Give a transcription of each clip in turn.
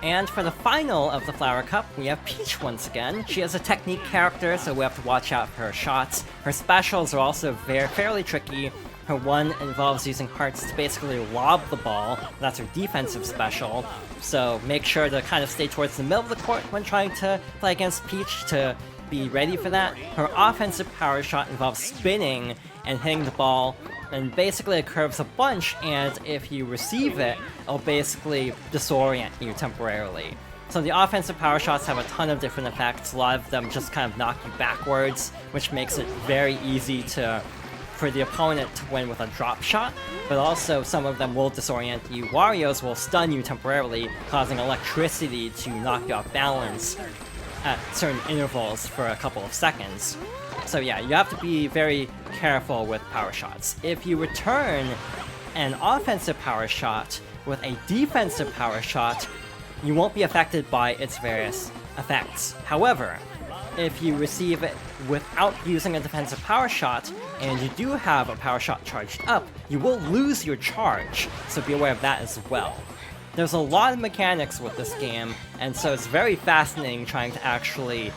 And for the final of the Flower Cup, we have Peach once again. She has a technique character, so we have to watch out for her shots. Her specials are also fairly tricky. Her one involves using hearts to basically lob the ball. That's her defensive special. So make sure to kind of stay towards the middle of the court when trying to play against Peach to be ready for that. Her offensive power shot involves spinning and hitting the ball, and basically it curves a bunch, and if you receive it, it'll basically disorient you temporarily. So the offensive power shots have a ton of different effects. A lot of them just kind of knock you backwards, which makes it very easy for the opponent to win with a drop shot, but also some of them will disorient you. Wario's will stun you temporarily, causing electricity to knock you off balance at certain intervals for a couple of seconds. So yeah, you have to be very careful with power shots. If you return an offensive power shot with a defensive power shot, you won't be affected by its various effects. However, if you receive it without using a defensive power shot, and you do have a power shot charged up, you will lose your charge, so be aware of that as well. There's a lot of mechanics with this game, and so it's very fascinating trying to actually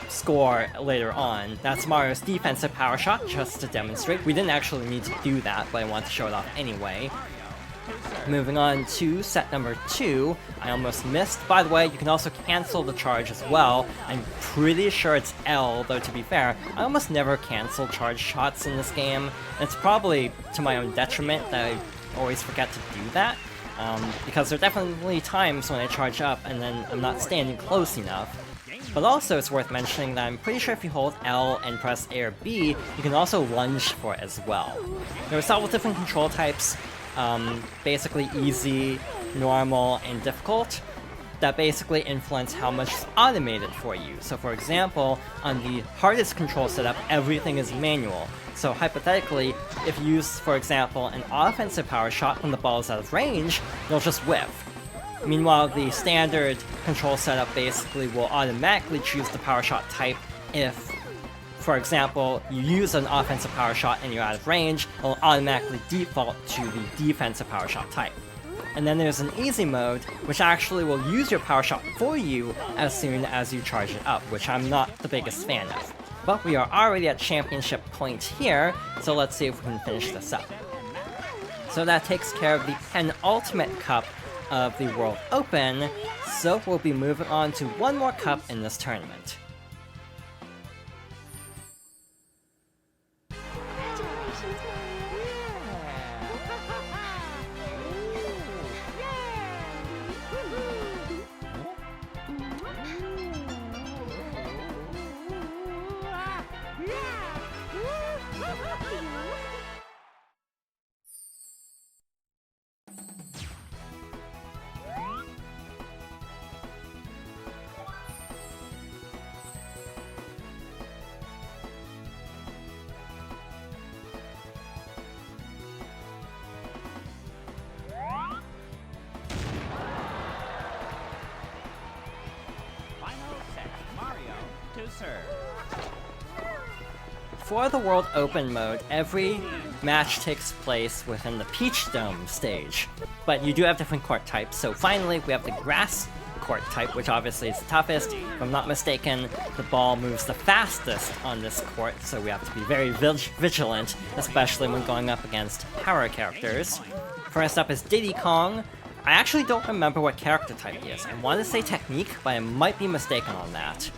score later on. That's Mario's defensive power shot, just to demonstrate. We didn't actually need to do that, but I want to show it off anyway. Moving on to set number 2, I almost missed. By the way, you can also cancel the charge as well. I'm pretty sure it's L, though to be fair, I almost never cancel charge shots in this game. It's probably to my own detriment that I always forget to do that, because there are definitely times when I charge up and then I'm not standing close enough. But also it's worth mentioning that I'm pretty sure if you hold L and press A or B, you can also lunge for it as well. There are several different control types, basically easy, normal, and difficult, that basically influence how much is automated for you. So for example, on the hardest control setup, everything is manual. So hypothetically, if you use, for example, an offensive power shot when the ball is out of range, you'll just whiff. Meanwhile, the standard control setup basically will automatically choose the power shot type if, for example, you use an offensive power shot and you're out of range, it'll automatically default to the defensive power shot type. And then there's an easy mode, which actually will use your power shot for you as soon as you charge it up, which I'm not the biggest fan of. But we are already at championship point here, so let's see if we can finish this up. So that takes care of the penultimate cup of the World Open, so we'll be moving on to one more cup in this tournament. For the World Open mode, every match takes place within the Peach Dome stage, but you do have different court types. So finally, we have the grass court type, which obviously is the toughest. If I'm not mistaken, the ball moves the fastest on this court, so we have to be very vigilant, especially when going up against power characters. First up is Diddy Kong. I actually don't remember what character type he is. I want to say Technique, but I might be mistaken on that.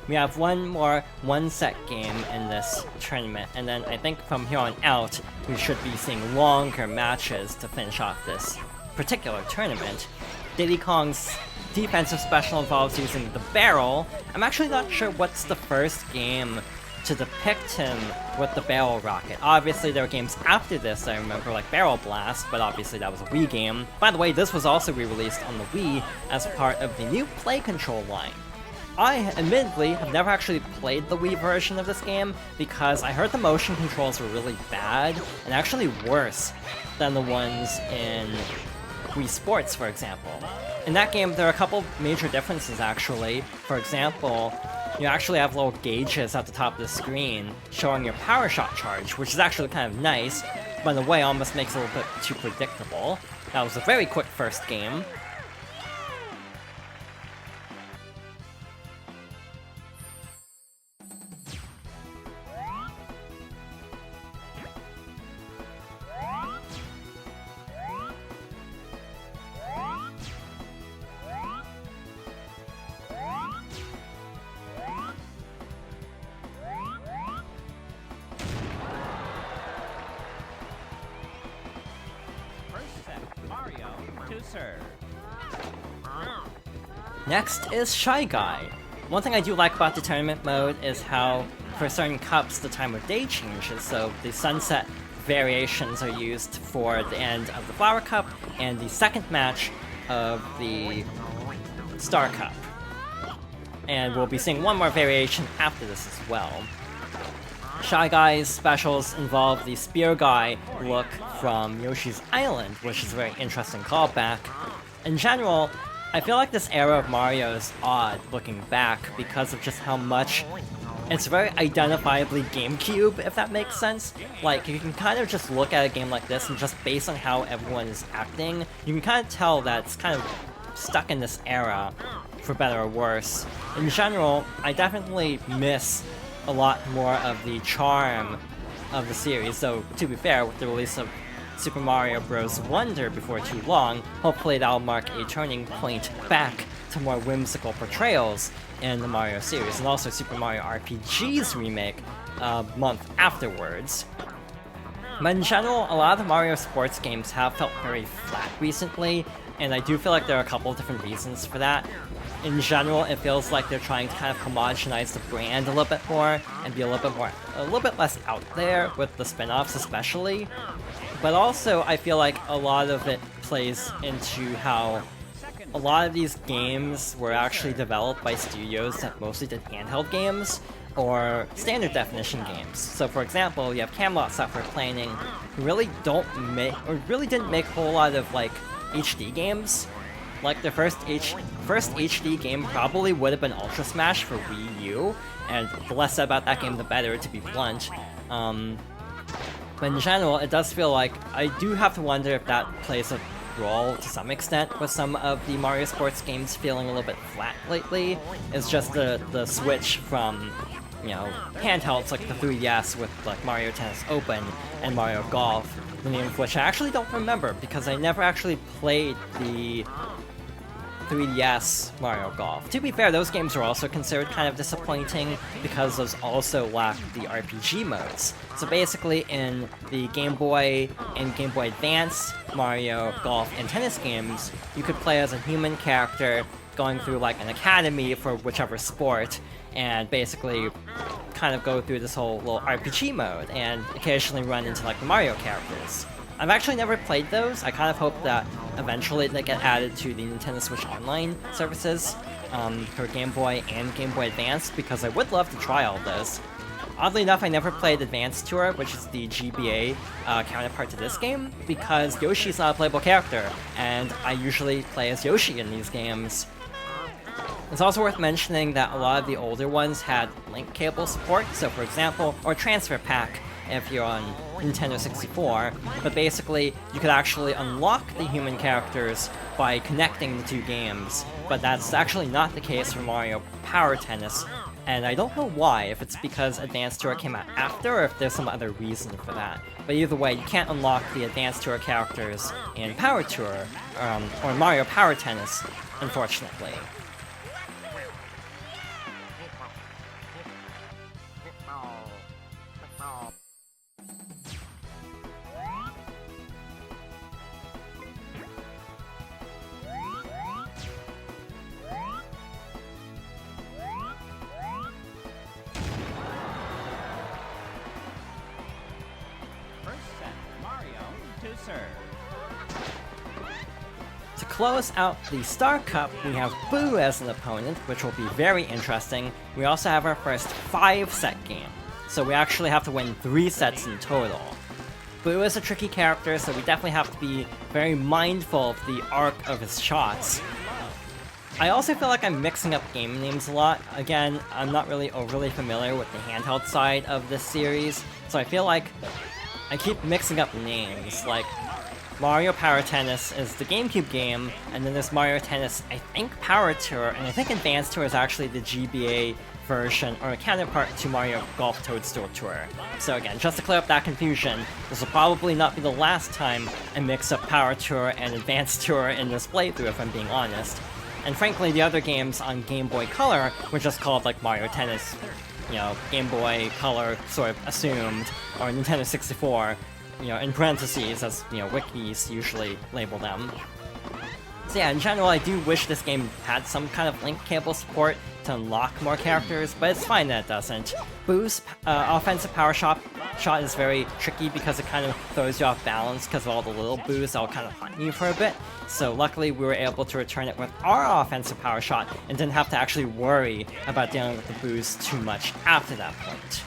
We have one more one-set game in this tournament, and then I think from here on out, we should be seeing longer matches to finish off this particular tournament. Diddy Kong's defensive special involves using the barrel. I'm actually not sure what's the first game to depict him with the barrel rocket. Obviously, there were games after this, I remember, like Barrel Blast, but obviously that was a Wii game. By the way, this was also re-released on the Wii as part of the new Play Control line. I, admittedly, have never actually played the Wii version of this game because I heard the motion controls were really bad, and actually worse than the ones in Wii Sports, for example. In that game, there are a couple major differences, actually. For example, you actually have little gauges at the top of the screen showing your power shot charge, which is actually kind of nice. run away almost makes it a little bit too predictable. That was a very quick first game. Next is Shy Guy. One thing I do like about the tournament mode is how, for certain cups, the time of day changes, so the sunset variations are used for the end of the Flower Cup and the second match of the Star Cup. And we'll be seeing one more variation after this as well. Shy Guy's specials involve the Spear Guy look from Yoshi's Island, which is a very interesting callback. In general, I feel like this era of Mario is odd looking back because of just how much it's very identifiably GameCube, if that makes sense. Like, you can kind of just look at a game like this and just based on how everyone is acting, you can kind of tell that it's kind of stuck in this era, for better or worse. In general, I definitely miss a lot more of the charm of the series, though to be fair, with the release of Super Mario Bros. Wonder before too long, hopefully that'll mark a turning point back to more whimsical portrayals in the Mario series, and also Super Mario RPG's remake a month afterwards. But in general, a lot of the Mario sports games have felt very flat recently, and I do feel like there are a couple of different reasons for that. In general, it feels like they're trying to kind of homogenize the brand a little bit more and be a little bit less out there with the spin-offs especially. But also, I feel like a lot of it plays into how a lot of these games were actually developed by studios that mostly did handheld games or standard definition games. So for example, you have Camelot Software Planning, who really really didn't make a whole lot of like HD games. Like their first HD game probably would have been Ultra Smash for Wii U, and the less said about that game the better, to be blunt. But in general, it does feel like I do have to wonder if that plays a role to some extent with some of the Mario sports games feeling a little bit flat lately. It's just the switch from, you know, handhelds like the 3DS with like Mario Tennis Open and Mario Golf, the name of which I actually don't remember because I never actually played the 3DS Mario Golf. To be fair, those games are also considered kind of disappointing because those also lack the RPG modes. So basically in the Game Boy and Game Boy Advance Mario Golf and Tennis games, you could play as a human character going through like an academy for whichever sport and basically kind of go through this whole little RPG mode and occasionally run into like the Mario characters. I've actually never played those. I kind of hope that eventually they get added to the Nintendo Switch Online services for Game Boy and Game Boy Advance, because I would love to try all this. Oddly enough, I never played Advance Tour, which is the GBA counterpart to this game, because Yoshi's not a playable character, and I usually play as Yoshi in these games. It's also worth mentioning that a lot of the older ones had link cable support, so for example, or transfer pack, if you're on Nintendo 64, but basically you could actually unlock the human characters by connecting the two games, but that's actually not the case for Mario Power Tennis, and I don't know why, if it's because Advance Tour came out after or if there's some other reason for that. But either way, you can't unlock the Advance Tour characters in Power Tour, or Mario Power Tennis, unfortunately. To close out the Star Cup, we have Boo as an opponent, which will be very interesting. We also have our first 5-set game, so we actually have to win 3 sets in total. Boo is a tricky character, so we definitely have to be very mindful of the arc of his shots. I also feel like I'm mixing up game names a lot. Again, I'm not really overly familiar with the handheld side of this series, so I feel like I keep mixing up names, like Mario Power Tennis is the GameCube game, and then there's Mario Tennis, I think Power Tour, and I think Advanced Tour is actually the GBA version, or a counterpart to Mario Golf Toadstool Tour. So again, just to clear up that confusion, this will probably not be the last time I mix up Power Tour and Advanced Tour in this playthrough, if I'm being honest. And frankly, the other games on Game Boy Color were just called like Mario Tennis, you know, Game Boy Color sort of assumed, or Nintendo 64, you know, in parentheses, as, you know, wikis usually label them. So yeah, in general, I do wish this game had some kind of link cable support to unlock more characters, but it's fine that it doesn't. Boo's offensive power shot is very tricky because it kind of throws you off balance because of all the little boos that'll kind of hunt you for a bit. So luckily we were able to return it with our offensive power shot and didn't have to actually worry about dealing with the boos too much after that point.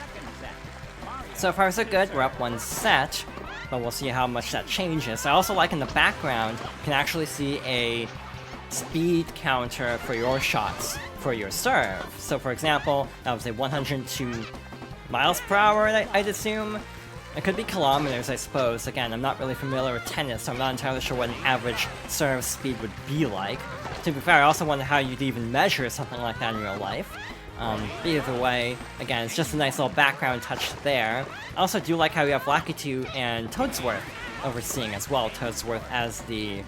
So far so good, we're up one set, but we'll see how much that changes. I also like in the background, you can actually see a speed counter for your shots for your serve. So for example, that was a 102 miles per hour, I'd assume. It could be kilometers, I suppose. Again, I'm not really familiar with tennis, so I'm not entirely sure what an average serve speed would be like. To be fair, I also wonder how you'd even measure something like that in real life. Either way, again, it's just a nice little background touch there. I also do like how we have Lakitu and Toadsworth overseeing as well. Toadsworth as the...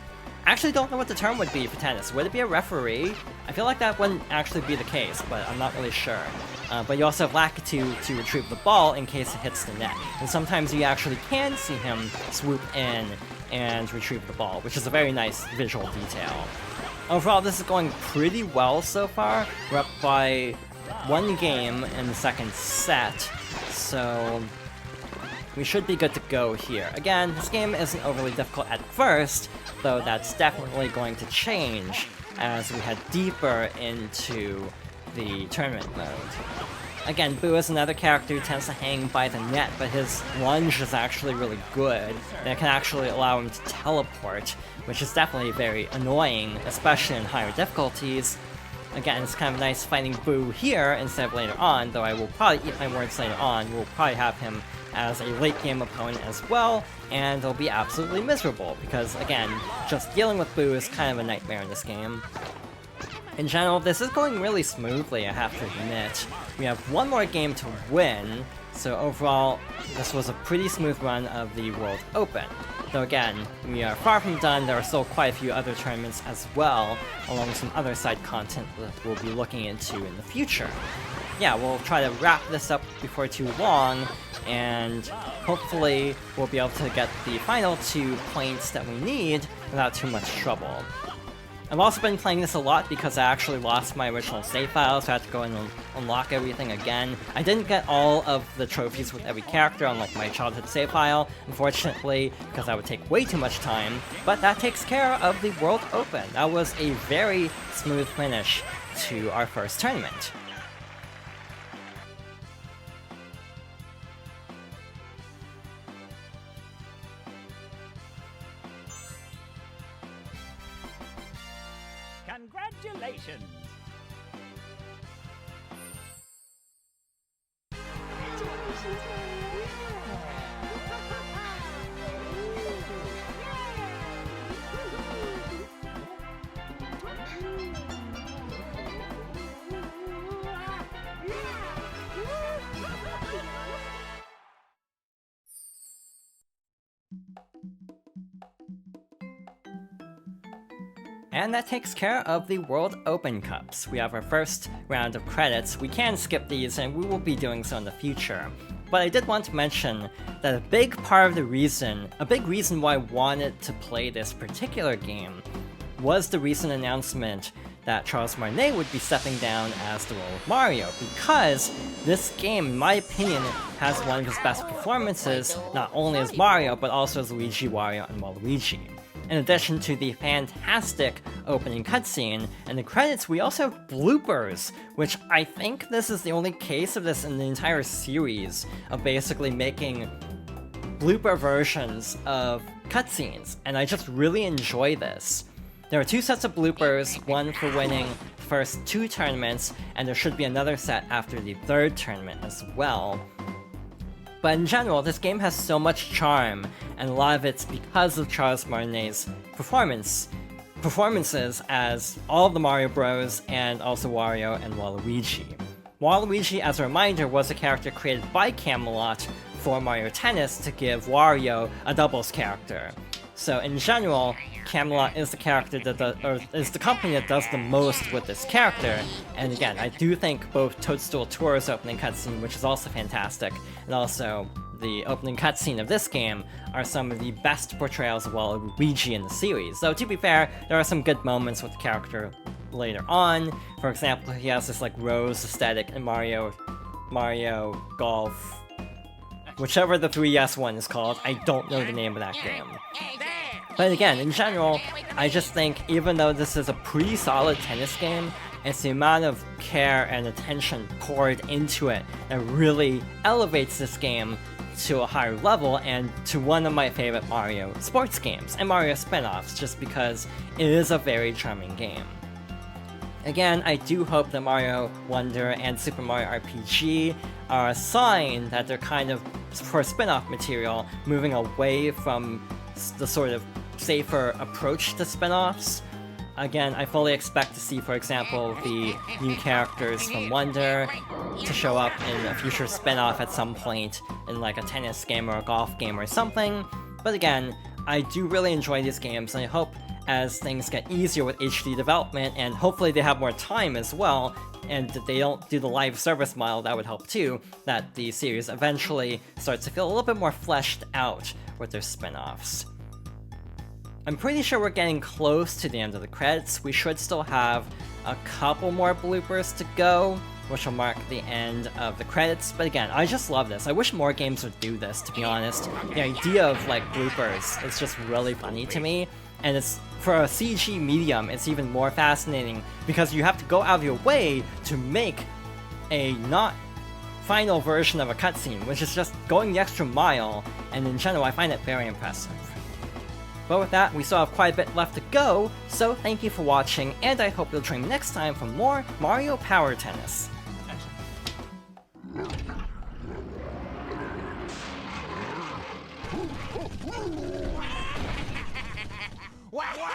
I actually don't know what the term would be for tennis. Would it be a referee? I feel like that wouldn't actually be the case, but I'm not really sure. But you also have Lakitu to retrieve the ball in case it hits the net. And sometimes you actually can see him swoop in and retrieve the ball, which is a very nice visual detail. Overall, this is going pretty well so far. We're up by one game in the second set, so we should be good to go here. Again, this game isn't overly difficult at first, though that's definitely going to change as we head deeper into the tournament mode. Again, Boo is another character who tends to hang by the net, but his lunge is actually really good. That can actually allow him to teleport, which is definitely very annoying, especially in higher difficulties. Again, it's kind of nice fighting Boo here instead of later on, though I will probably eat my words later on. We'll probably have him as a late-game opponent as well, and it'll be absolutely miserable, because, again, just dealing with Boo is kind of a nightmare in this game. In general, this is going really smoothly, I have to admit. We have one more game to win, so overall, this was a pretty smooth run of the World Open. Though again, we are far from done, there are still quite a few other tournaments as well, along with some other side content that we'll be looking into in the future. Yeah, we'll try to wrap this up before too long, and hopefully we'll be able to get the final 2 points that we need without too much trouble. I've also been playing this a lot because I actually lost my original save file, so I had to go and unlock everything again. I didn't get all of the trophies with every character on like my childhood save file, unfortunately, because that would take way too much time, but that takes care of the World Open. That was a very smooth finish to our first tournament. Congratulations! And that takes care of the World Open Cups. We have our first round of credits. We can skip these, and we will be doing so in the future. But I did want to mention that a big reason why I wanted to play this particular game was the recent announcement that Charles Martinet would be stepping down as the role of Mario, because this game, in my opinion, has one of his best performances, not only as Mario, but also as Luigi, Wario, and Waluigi. In addition to the fantastic opening cutscene and the credits, we also have bloopers, which I think this is the only case of this in the entire series, of basically making blooper versions of cutscenes, and I just really enjoy this. There are 2 sets of bloopers, one for winning the first 2 tournaments, and there should be another set after the 3rd tournament as well. But in general, this game has so much charm, and a lot of it's because of Charles Martinet's performances as all of the Mario Bros. And also Wario and Waluigi. Waluigi, as a reminder, was a character created by Camelot for Mario Tennis to give Wario a doubles character. So in general, Camelot is the character is the company that does the most with this character. And again, I do think both Toadstool Tour's opening cutscene, which is also fantastic, and also the opening cutscene of this game are some of the best portrayals of Waluigi in the series. Though to be fair, there are some good moments with the character later on. For example, he has this like rose aesthetic in Mario Golf, whichever the 3DS one is called. I don't know the name of that game. But again, in general, I just think even though this is a pretty solid tennis game, it's the amount of care and attention poured into it that really elevates this game to a higher level and to one of my favorite Mario sports games and Mario spin-offs, just because it is a very charming game. Again, I do hope that Mario Wonder and Super Mario RPG are a sign that they're kind of, for spin-off material, moving away from the sort of safer approach to spin-offs. Again, I fully expect to see, for example, the new characters from Wonder to show up in a future spin-off at some point in like a tennis game or a golf game or something. But again, I do really enjoy these games, and I hope as things get easier with HD development, and hopefully they have more time as well, and that they don't do the live service model, that would help too, that the series eventually starts to feel a little bit more fleshed out with their spin-offs. I'm pretty sure we're getting close to the end of the credits. We should still have a couple more bloopers to go, which will mark the end of the credits. But again, I just love this. I wish more games would do this, to be honest. The idea of like bloopers is just really funny to me, and it's for a CG medium, it's even more fascinating because you have to go out of your way to make a not final version of a cutscene, which is just going the extra mile, and in general, I find it very impressive. But with that, we still have quite a bit left to go, so thank you for watching, and I hope you'll join me next time for more Mario Power Tennis. Wah, wah!